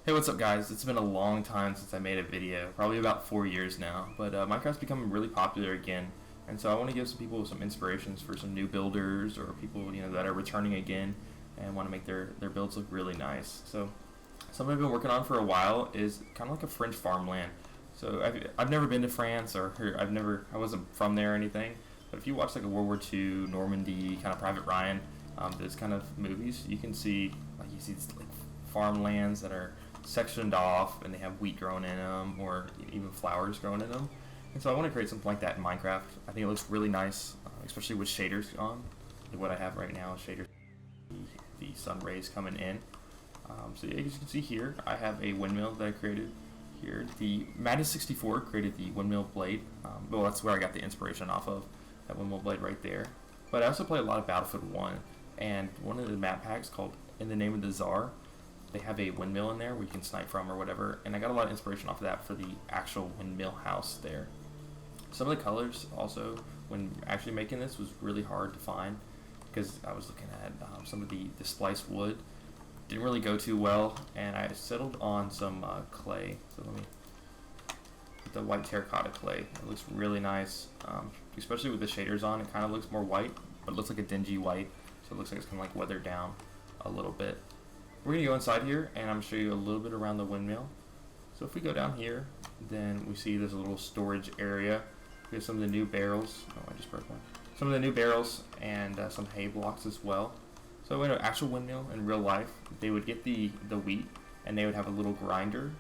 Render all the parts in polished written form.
Hey, what's up guys? It's been a long time since I made a video, probably about 4 years now, but Minecraft's becoming really popular again, and so I want to give some people some inspirations for some new builders or people that are returning again and want to make their builds look really nice. So something I've been working on for a while is kind of like a French farmland. So I've never been to France, or I wasn't from there or anything, but if you watch like a World War II, Normandy, kind of Private Ryan, those kind of movies, you can see these like farmlands that are sectioned off and they have wheat grown in them or even flowers grown in them. And so I want to create something like that in Minecraft. I think it looks really nice, especially with shaders on. What I have right now is shaders, the sun rays coming in. So yeah, as you can see here, I have a windmill that I created here. The Madness64 created the windmill blade. Well, that's where I got the inspiration off of, that windmill blade right there. But I also play a lot of Battlefield 1, and one of the map packs called In the Name of the Czar, they have a windmill in there where you can snipe from or whatever, and I got a lot of inspiration off of that for the actual windmill house there. Some of the colors also, when actually making this, was really hard to find because I was looking at some of the spliced wood. Didn't really go too well, and I settled on some clay. So let me get the white terracotta clay. It looks really nice, especially with the shaders on. It kind of looks more white, but it looks like a dingy white, so it looks like it's kind of like weathered down a little bit. We're going to go inside here, and I'm going to show you a little bit around the windmill. So if we go down here, then we see there's a little storage area. We have some of the new barrels. Oh, I just broke one. Some of the new barrels and some hay blocks as well. So in an actual windmill in real life, they would get the wheat, and they would have a little grinder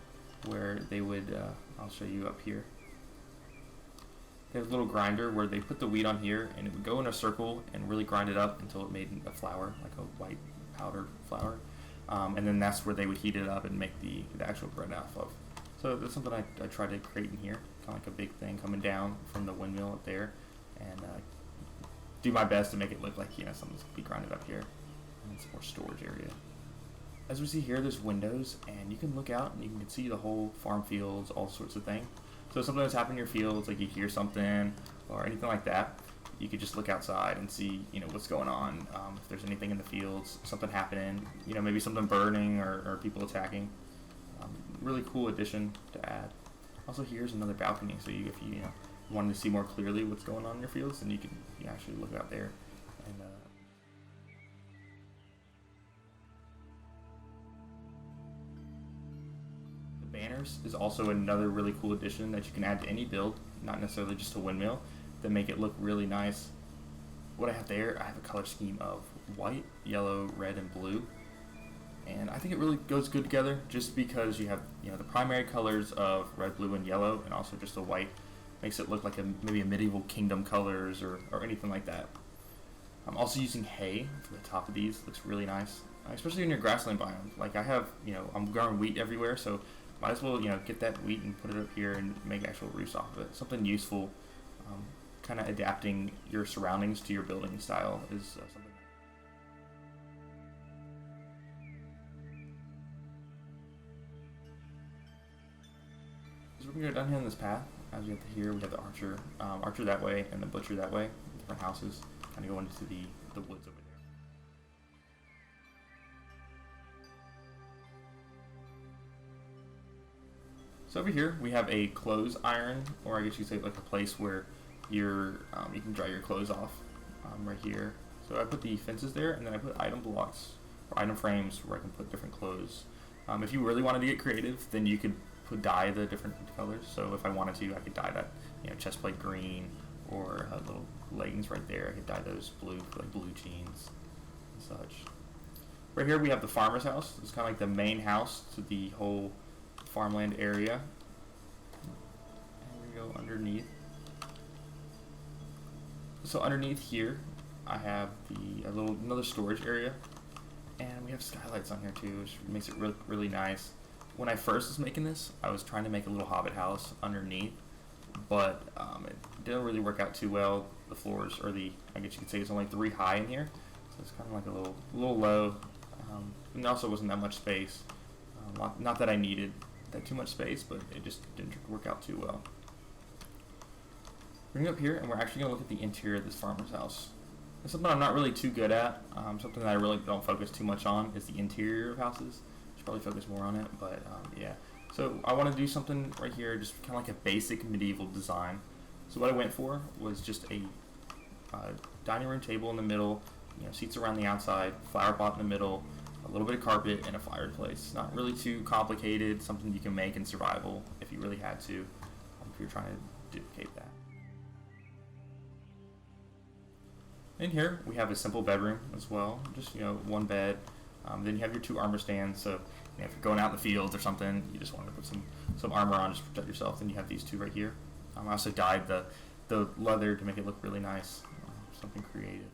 where they would, I'll show you up here. They have a little grinder where they put the wheat on here, and it would go in a circle and really grind it up until it made a flour, like a white powder flour. And then that's where they would heat it up and make the actual bread off of. So that's something I tried to create in here, kind of like a big thing coming down from the windmill up there, and do my best to make it look like something's gonna be grinded up here, and it's more storage area. As we see here, there's windows, and you can look out and you can see the whole farm fields, all sorts of things. So if something that's happening in your fields, like you hear something or anything like that, you could just look outside and see, what's going on. If there's anything in the fields, something happening, maybe something burning or people attacking. Really cool addition to add. Also, here's another balcony, so if you wanted to see more clearly what's going on in your fields, then you can actually look out there. And the banners is also another really cool addition that you can add to any build, not necessarily just a windmill, that make it look really nice. What I have there, I have a color scheme of white, yellow, red, and blue, and I think it really goes good together just because you have the primary colors of red, blue, and yellow, and also just the white makes it look like maybe a medieval kingdom colors or anything like that. I'm also using hay for the top of these. Looks really nice, especially in your grassland biome. Like I have, I'm growing wheat everywhere, so might as well get that wheat and put it up here and make actual roofs off of it. Something useful. Kind of adapting your surroundings to your building style is something. So we're going to go down here on this path. As we get to here, we have the archer that way and the butcher that way. Different houses kind of go into the woods over there. So over here we have a clothes iron, or I guess you could say like a place where you can dry your clothes off right here. So I put the fences there, and then I put item blocks or item frames where I can put different clothes. If you really wanted to get creative, then you could dye the different colors. So if I wanted to, I could dye that chest plate green, or little leggings right there. I could dye those blue for like blue jeans and such. Right here we have the farmer's house. It's kind of like the main house to the whole farmland area. And we go underneath. So underneath here, I have another storage area, and we have skylights on here too, which makes it really nice. When I first was making this, I was trying to make a little hobbit house underneath, but it didn't really work out too well. The floors, I guess you could say, it's only 3 high in here, so it's kind of like a little low. And also wasn't that much space. Not that I needed that too much space, but it just didn't work out too well. We're going to go up here, and we're actually going to look at the interior of this farmer's house. It's something I'm not really too good at. Something that I really don't focus too much on is the interior of houses. should probably focus more on it, but yeah. So I want to do something right here, just kind of like a basic medieval design. So what I went for was just a dining room table in the middle, seats around the outside, flower pot in the middle, a little bit of carpet, and a fireplace. Not really too complicated, something you can make in survival if you really had to, if you're trying to duplicate that. In here we have a simple bedroom as well, just one bed. Then you have your 2 armor stands, so if you're going out in the fields or something, you just want to put some armor on just to protect yourself. Then you have these 2 right here. I also dyed the leather to make it look really nice, something creative.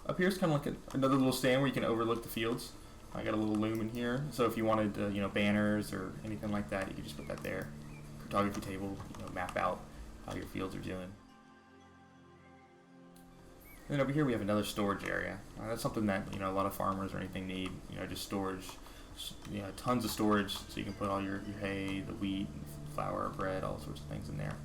Up here is kind of like another little stand where you can overlook the fields. I got a little loom in here, so if you wanted banners or anything like that, you could just put that there. Photography table, map out how your fields are doing. And then over here we have another storage area. That's something that a lot of farmers or anything need. Just storage, tons of storage, so you can put all your hay, the wheat, flour, bread, all sorts of things in there.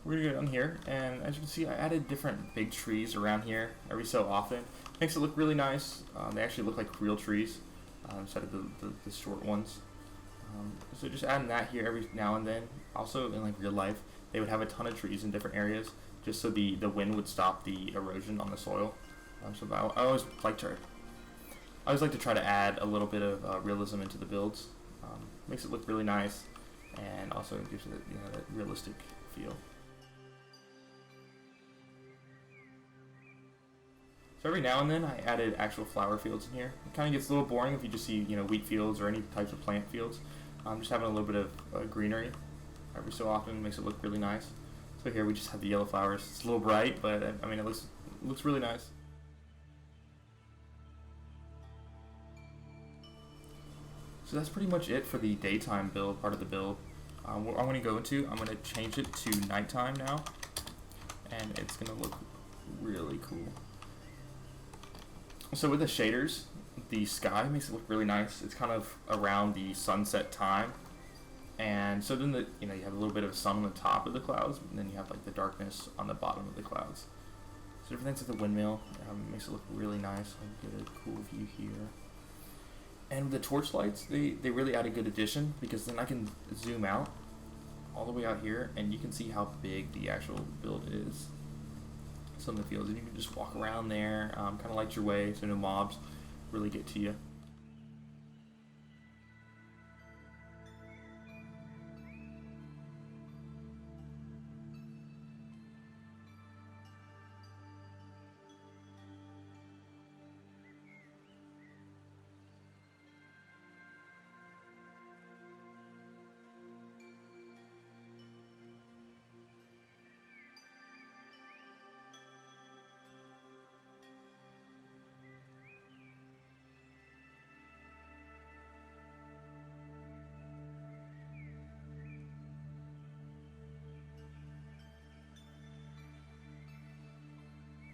We're gonna go down here, and as you can see, I added different big trees around here every so often. Makes it look really nice. They actually look like real trees instead of the short ones. So just adding that here every now and then. Also, in like real life, they would have a ton of trees in different areas, just so the wind would stop the erosion on the soil. So I always like to try to add a little bit of realism into the builds. Makes it look really nice, and also gives it that realistic feel. So every now and then I added actual flower fields in here. It kind of gets a little boring if you just see wheat fields or any types of plant fields. Just having a little bit of greenery every so often makes it look really nice. So here we just have the yellow flowers. It's a little bright, but I mean it looks really nice. So that's pretty much it for the daytime build, part of the build. What I'm going to go into, I'm going to change it to nighttime now, and it's going to look really cool. So with the shaders, the sky makes it look really nice. It's kind of around the sunset time, and so then you have a little bit of sun on the top of the clouds, and then you have like the darkness on the bottom of the clouds. So different things like the windmill makes it look really nice. I get a cool view here. And with the torch lights, they really add a good addition, because then I can zoom out all the way out here, and you can see how big the actual build is. Some of the fields, and you can just walk around there, kind of light your way, so no mobs really get to you.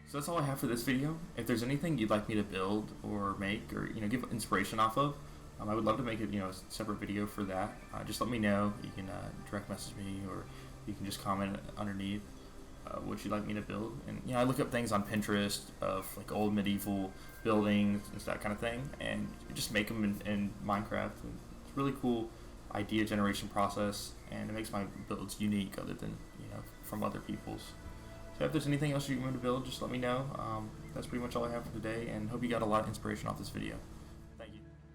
So that's all I have for this video. If there's anything you'd like me to build or make or give inspiration off of, I would love to make it a separate video for that. Just let me know. You can direct message me, or you can just comment underneath what you'd like me to build. And I look up things on Pinterest of like old medieval buildings and that kind of thing, and just make them in Minecraft. And it's a really cool idea generation process, and it makes my builds unique other than from other people's. So if there's anything else you want me to build, just let me know. That's pretty much all I have for today, and hope you got a lot of inspiration off this video.